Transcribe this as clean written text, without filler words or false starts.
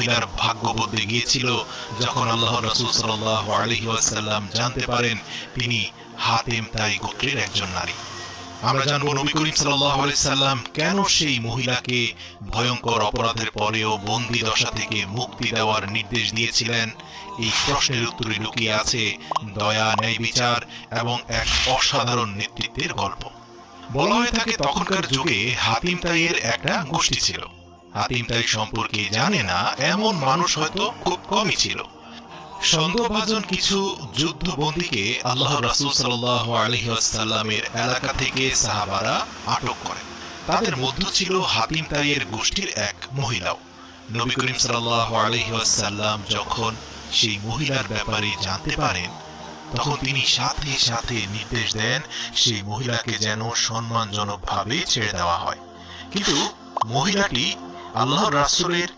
মহিলার ভাগ্য বদলে গিয়েছিল যখন আল্লাহর রাসূল সাল্লাল্লাহু আলাইহি ওয়াসাল্লাম জানতে পারেন তিনি হাতিম তাই গোত্রের একজন নারী। আমরা জানব নবী করিম সাল্লাল্লাহু আলাইহি সাল্লাম কেন সেই মহিলাকে ভয়ঙ্কর অপরাধের পরেও বন্দী দশা থেকে মুক্তি দেওয়ার নির্দেশ দিয়েছিলেন। এই প্রশ্নের উত্তরে লুকিয়ে আছে দয়া, ন্যায় বিচার এবং এক অসাধারণ নেতৃত্বের গল্প। বলা হয়ে থাকে তখনকার যুগে হাতিম তাইয়ের একটা গোষ্ঠী ছিল। হাতিম তাই সম্পর্কে জানে না এমন মানুষ হয়তো খুব কমই ছিল। সন্দেহভাজন কিছু যুদ্ধবন্দীকে আল্লাহর রাসূল সাল্লাল্লাহু আলাইহি ওয়াসাল্লামের এলাকা থেকে সাহাবারা আটক করেন। তাদের মধ্যে ছিল হাতিম তাইয়ের গোষ্ঠীর এক মহিলাও। নবী করিম সাল্লাল্লাহু আলাইহি ওয়াসাল্লাম যখন সেই মহিলার ব্যাপারে জানতে পারেন তখন তিনি সাথে সাথে নির্দেশ দেন সেই মহিলাকে যেন সম্মানজনকভাবে ছেড়ে দেওয়া হয়। কিন্তু মহিলাটি আল্লাহর রাসূলের